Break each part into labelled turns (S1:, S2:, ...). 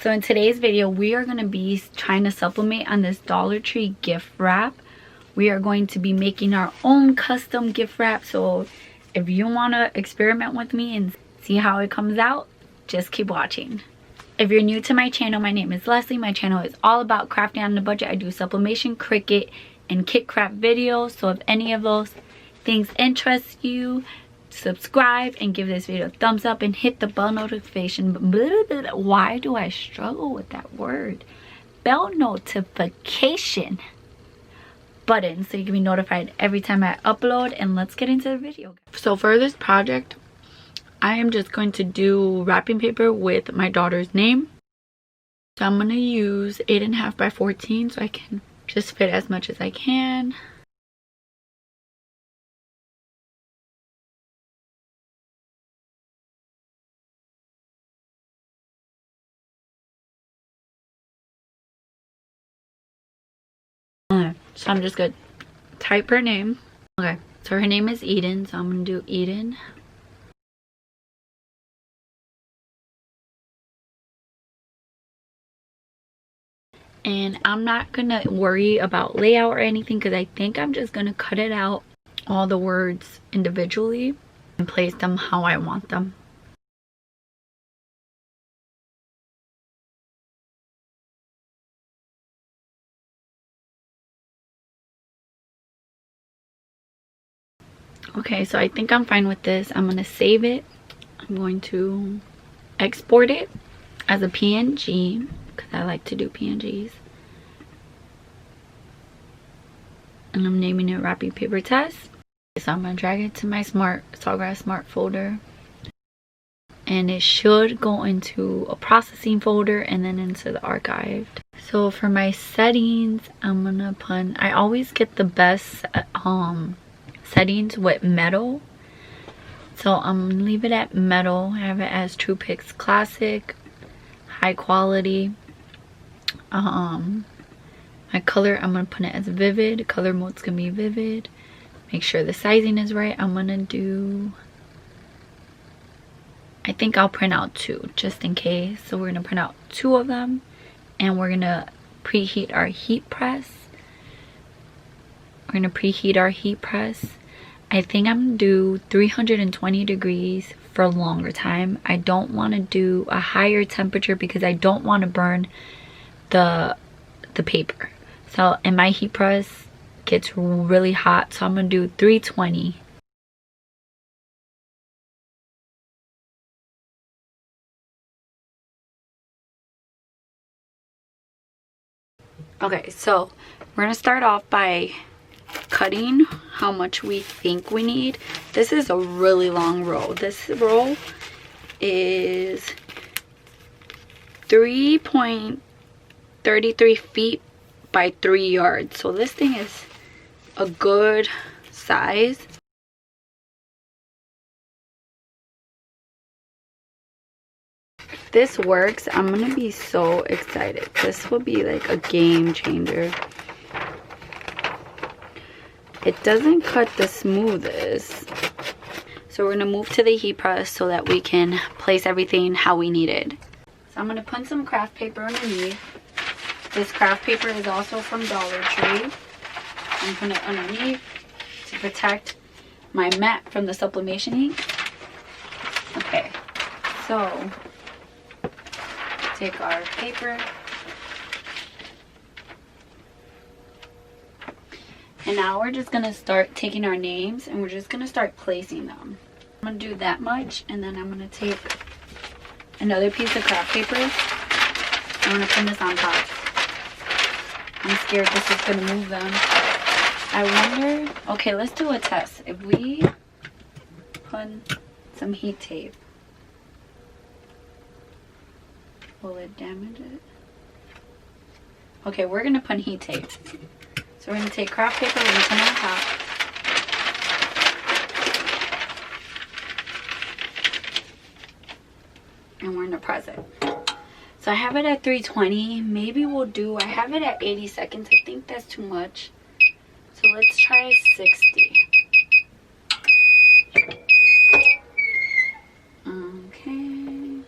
S1: So in today's video, we are going to be trying to supplement on this Dollar Tree gift wrap. We are going to be making our own custom gift wrap. So if you want to experiment with me and see how it comes out, just keep watching. If you're new to my channel, my name is Leslie. My channel is all about crafting on a budget. I do sublimation, Cricut, and kit craft videos. So if any of those things interest you, subscribe and give this video a thumbs up and hit the bell notification. Why do I struggle with that word? Bell notification button so you can be notified every time I upload. And let's get into the video. So for this project, I am just going to do wrapping paper with my daughter's name. So I'm going to use 8.5 by 14 so I can just fit as much as I can. So I'm just gonna type her name. Okay, so her name is Eden, so I'm gonna do Eden. And I'm not gonna worry about layout or anything because I think I'm just gonna cut it out, all the words individually, and place them how I want them. Okay, so I think I'm fine with this. I'm gonna save it. I'm going to export it as a PNG because I like to do PNGs. And I'm naming it Wrapping Paper Test. So I'm gonna drag it to my Sawgrass Smart folder. And it should go into a processing folder and then into the archived. So for my settings, I'm gonna put, I always get the best settings with metal. So I'm gonna leave it at metal. I have it as True Pix Classic, high quality. My color, I'm gonna put it as vivid. Color mode's gonna be vivid. Make sure the sizing is right. I'm gonna do, I think I'll print out 2 just in case. So we're gonna print out 2 of them and we're gonna preheat our heat press. We're gonna preheat our heat press. I think I'm gonna do 320 degrees for a longer time. I don't want to do a higher temperature because I don't want to burn the paper. So, and my heat press gets really hot, so I'm gonna do 320. Okay, so we're gonna start off by cutting how much we think we need. This is a really long roll. This roll is 3.33 feet by 3 yards. So this thing is a good size. If this works, I'm gonna be so excited. This will be like a game changer. It doesn't cut the smoothest. So we're gonna move to the heat press so that we can place everything how we need it. So I'm gonna put some craft paper underneath. This craft paper is also from Dollar Tree. I'm putting it underneath to protect my mat from the sublimation ink. Okay, so take our paper. And now we're just gonna start taking our names and we're just gonna start placing them. I'm gonna do that much and then I'm gonna take another piece of craft paper. I'm gonna put this on top. I'm scared this is gonna move them. I wonder, okay, let's do a test. If we put some heat tape, will it damage it? Okay, we're gonna put heat tape. So we're going to take craft paper, we're going to put it on top. And we're going to press it. So I have it at 320. Maybe we'll do, I have it at 80 seconds. I think that's too much. So let's try 60. Okay.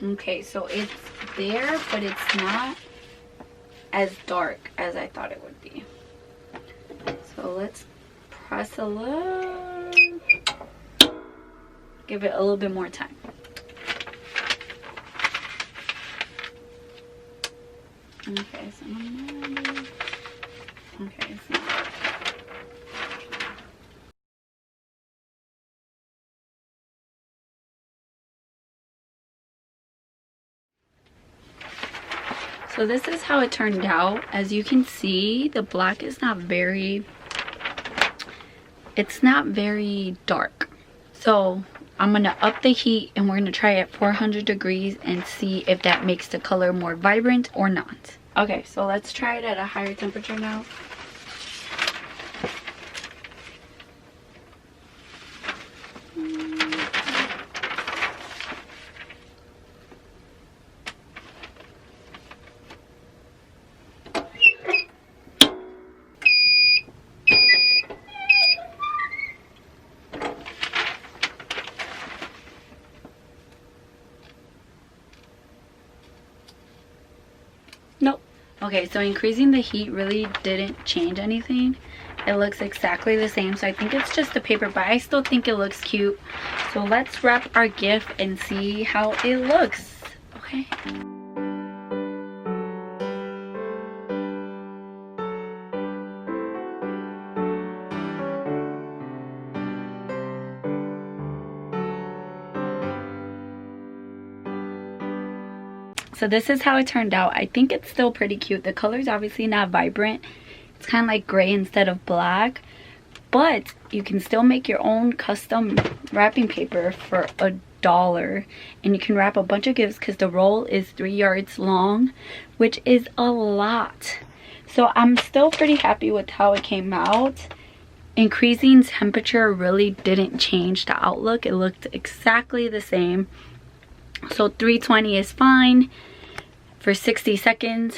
S1: Okay, so it's there, but it's not as dark as I thought it would be. So let's press a little, give it a little bit more time. Okay, so okay, so so this is how it turned out. As you can see, the black is not very, it's not very dark. So I'm gonna up the heat and we're gonna try at 400 degrees and see if that makes the color more vibrant or not. Okay, so let's try it at a higher temperature now. Nope. Okay, so increasing the heat really didn't change anything. It looks exactly the same, so I think it's just the paper, but I still think it looks cute. So let's wrap our gift and see how it looks. Okay. So this is how it turned out. I think it's still pretty cute. The color's obviously not vibrant. It's kind of like gray instead of black. But you can still make your own custom wrapping paper for $1. And you can wrap a bunch of gifts because the roll is 3 yards long, which is a lot. So I'm still pretty happy with how it came out. Increasing temperature really didn't change the outlook. It looked exactly the same. So 320 is fine for 60 seconds,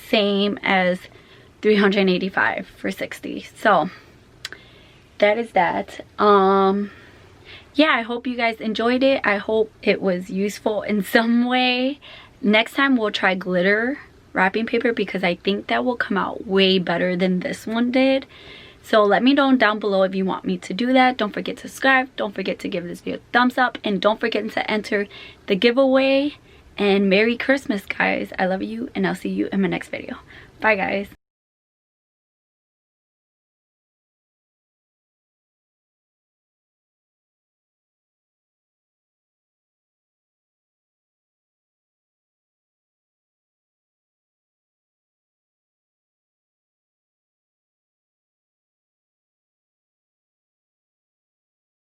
S1: same as 385 for 60. So that is that. Yeah, I hope you guys enjoyed it. I hope it was useful in some way. Next time we'll try glitter wrapping paper because I think that will come out way better than this one did. So let me know down below if you want me to do that. Don't forget to subscribe. Don't forget to give this video a thumbs up. And don't forget to enter the giveaway. And Merry Christmas, guys. I love you. And I'll see you in my next video. Bye, guys.